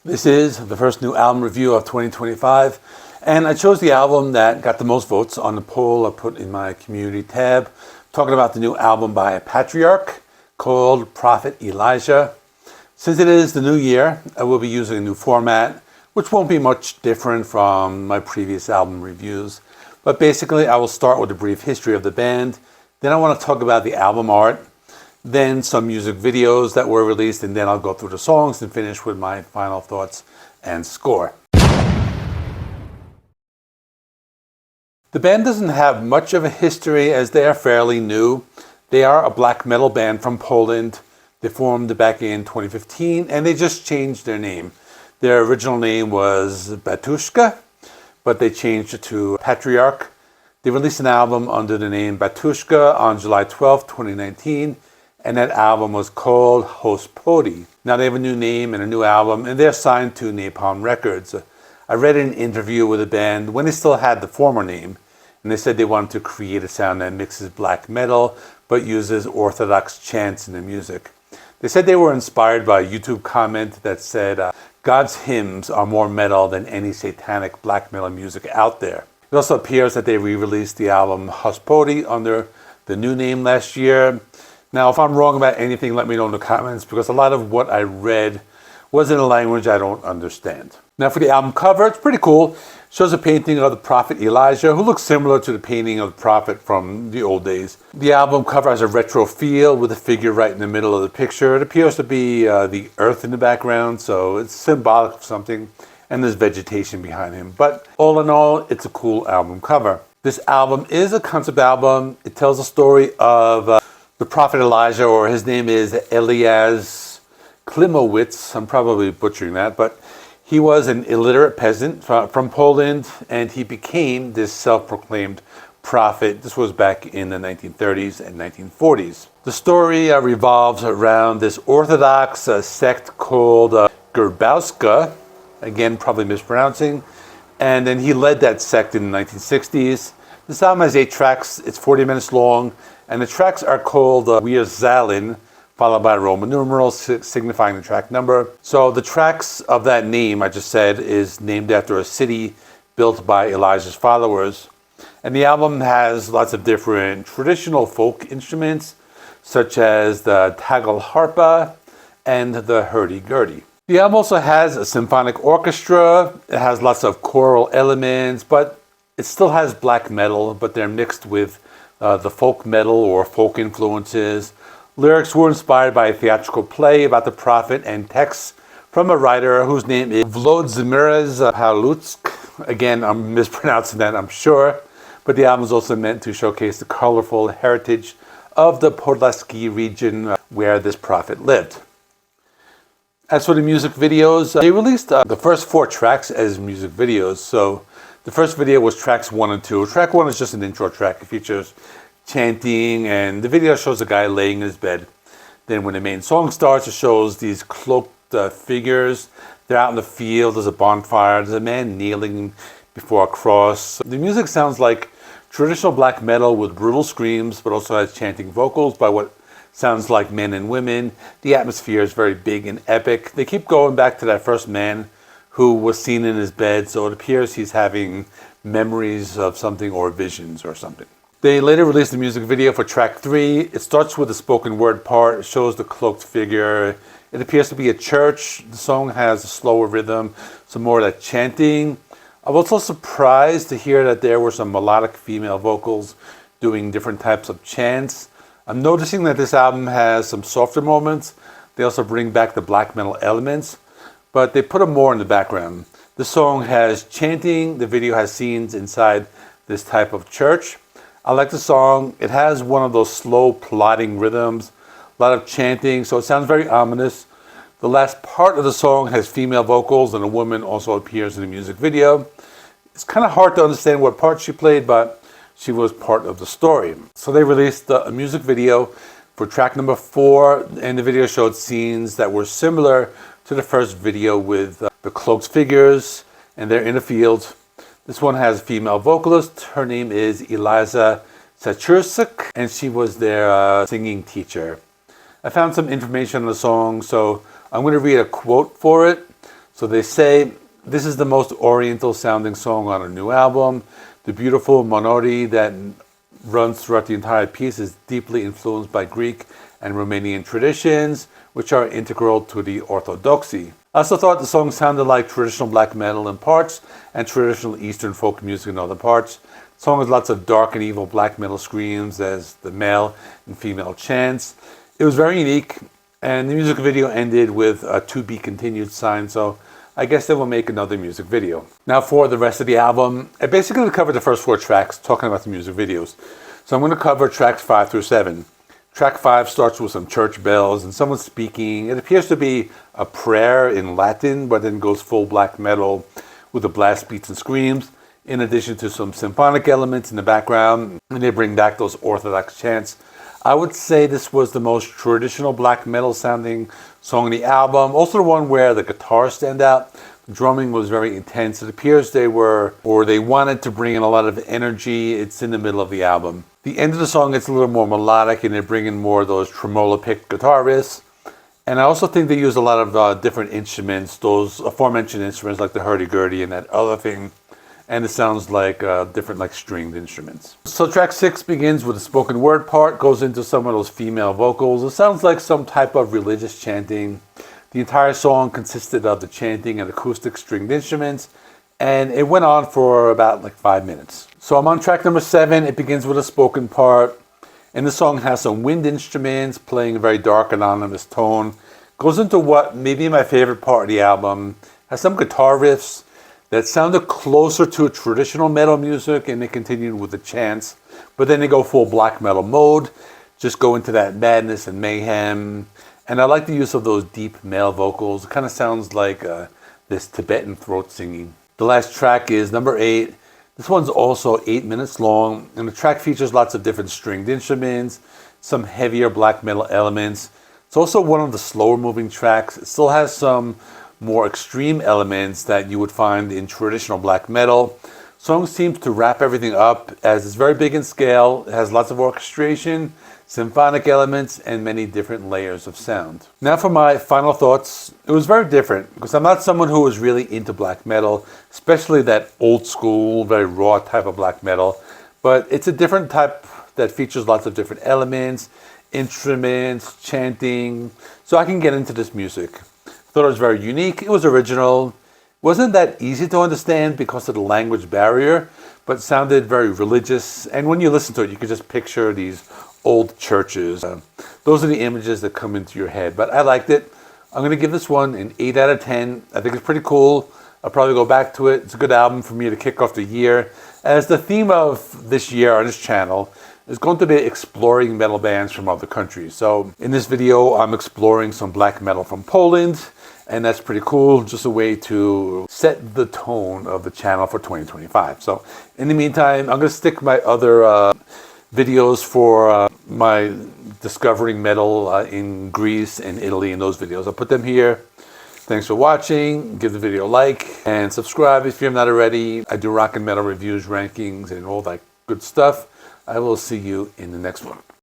This is the first new album review of 2025, and I chose the album that got the most votes on the poll I put in my community tab, talking about the new album by Patriarkh called Prophet Elija. Since it is the new year, I will be using a new format, which won't be much different from my previous album reviews. But basically, I will start with a brief history of the band, then I want to talk about the album art, then some music videos that were released, and then I'll go through the songs and finish with my final thoughts and score. The band doesn't have much of a history as they are fairly new. They are a black metal band from Poland. They formed back in 2015 and they just changed their name. Their original name was Batuszka, but they changed it to Patriarkh. They released an album under the name Batuszka on July 12, 2019. And that album was called Hospody. Now they have a new name and a new album, and they're signed to Napalm Records. I read an interview with the band when they still had the former name, and they said they wanted to create a sound that mixes black metal, but uses Orthodox chants in the music. They said they were inspired by a YouTube comment that said, God's hymns are more metal than any satanic black metal music out there. It also appears that they re-released the album Hospody under the new name last year. Now, if I'm wrong about anything, let me know in the comments, because a lot of what I read was in a language I don't understand. Now, for the album cover, it's pretty cool. It shows a painting of the Prophet Elijah, who looks similar to the painting of the prophet from the old days. The album cover has a retro feel with a figure right in the middle of the picture. It appears to be the earth in the background, so it's symbolic of something, and there's vegetation behind him. But all in all, it's a cool album cover. This album is a concept album. It tells a story of the Prophet Elijah, or his name is Eliasz Klimowicz. I'm probably butchering that, but he was an illiterate peasant from Poland, and he became this self-proclaimed prophet. This was back in the 1930s and 1940s. The story revolves around this Orthodox sect called Grzybowska, again probably mispronouncing, and then he led that sect in the 1960s. This album has 8 tracks, it's 40 minutes long, and the tracks are called Wierzalin, followed by Roman numerals signifying the track number. So the tracks of that name I just said is named after a city built by Elijah's followers. And the album has lots of different traditional folk instruments, such as the tagelharpa and the hurdy-gurdy. The album also has a symphonic orchestra. It has lots of choral elements, but it still has black metal, but they're mixed with the folk metal or folk influences. Lyrics were inspired by a theatrical play about the prophet and texts from a writer whose name is Włodzimierz Pawluczuk. Again, I'm mispronouncing that, I'm sure. But the album is also meant to showcase the colorful heritage of the Podlasie region where this prophet lived. As for the music videos, they released the first 4 tracks as music videos. So the first video was tracks 1 and 2. Track 1 is just an intro track. It features chanting, and the video shows a guy laying in his bed. Then when the main song starts, it shows these cloaked figures. They're out in the field, there's a bonfire, there's a man kneeling before a cross. The music sounds like traditional black metal with brutal screams, but also has chanting vocals by what sounds like men and women. The atmosphere is very big and epic. They keep going back to that first man who was seen in his bed, so it appears he's having memories of something or visions or something. They later released the music video for track 3. It starts with the spoken word part. It shows the cloaked figure. It appears to be a church. The song has a slower rhythm, some more of that chanting. I was also surprised to hear that there were some melodic female vocals doing different types of chants. I'm noticing that this album has some softer moments. They also bring back the black metal elements, but they put them more in the background. The song has chanting. The video has scenes inside this type of church. I like the song. It has one of those slow plodding rhythms, a lot of chanting, so it sounds very ominous. The last part of the song has female vocals, and a woman also appears in the music video. It's kind of hard to understand what part she played, but she was part of the story. So they released a music video for track number 4, and the video showed scenes that were similar to the first video with the cloaked figures, and they're in a field. This one has a female vocalist. Her name is Eliasz Klimowicz, and she was their singing teacher. I found some information on the song, so I'm going to read a quote for it. So they say this is the most oriental sounding song on a new album. The beautiful Monori that runs throughout the entire piece is deeply influenced by Greek and Romanian traditions, which are integral to the Orthodoxy. I also thought the song sounded like traditional black metal in parts and traditional Eastern folk music in other parts. The song has lots of dark and evil black metal screams as the male and female chants. It was very unique, and the music video ended with a to be continued sign, so I guess they will make another music video. Now for the rest of the album, I basically covered the first 4 tracks talking about the music videos. So I'm going to cover tracks 5 through 7. Track 5 starts with some church bells and someone speaking. It appears to be a prayer in Latin, but then goes full black metal with the blast beats and screams, in addition to some symphonic elements in the background, and they bring back those Orthodox chants. I would say this was the most traditional black metal sounding song on the album. Also the one where the guitars stand out. The drumming was very intense. It appears they wanted to bring in a lot of energy. It's in the middle of the album. The end of the song gets a little more melodic, and they bring in more of those tremolo picked guitar riffs. And I also think they use a lot of different instruments, those aforementioned instruments like the hurdy-gurdy and that other thing. And it sounds like different stringed instruments. So track 6 begins with a spoken word part, goes into some of those female vocals. It sounds like some type of religious chanting. The entire song consisted of the chanting and acoustic stringed instruments, and it went on for about 5 minutes. So I'm on track number 7. It begins with a spoken part, and the song has some wind instruments playing a very dark anonymous tone. Goes into what may be my favorite part of the album. Has some guitar riffs that sounded closer to traditional metal music, and they continued with the chants. But then they go full black metal mode, just go into that madness and mayhem. And I like the use of those deep male vocals. It kind of sounds like this Tibetan throat singing. The last track is number 8. This one's also 8 minutes long, and the track features lots of different stringed instruments, some heavier black metal elements. It's also one of the slower moving tracks. It still has some more extreme elements that you would find in traditional black metal. The song seems to wrap everything up as it's very big in scale. It has lots of orchestration, symphonic elements, and many different layers of sound. Now for my final thoughts. It was very different because I'm not someone who was really into black metal, especially that old school, very raw type of black metal. But it's a different type that features lots of different elements, instruments, chanting, so I can get into this music. I thought it was very unique. It was original. It wasn't that easy to understand because of the language barrier, but it sounded very religious. And when you listen to it, you could just picture these old churches. Those are the images that come into your head. But I liked it. I'm going to give this one an 8 out of 10. I think it's pretty cool. I'll probably go back to it. It's a good album for me to kick off the year. As the theme of this year on this channel is going to be exploring metal bands from other countries. So in this video, I'm exploring some black metal from Poland. And that's pretty cool, just a way to set the tone of the channel for 2025. So in the meantime, I'm going to stick my other videos for my discovering metal in Greece and Italy and those videos. I'll put them here. Thanks for watching. Give the video a like and subscribe if you're not already. I do rock and metal reviews, rankings, and all that good stuff. I will see you in the next one.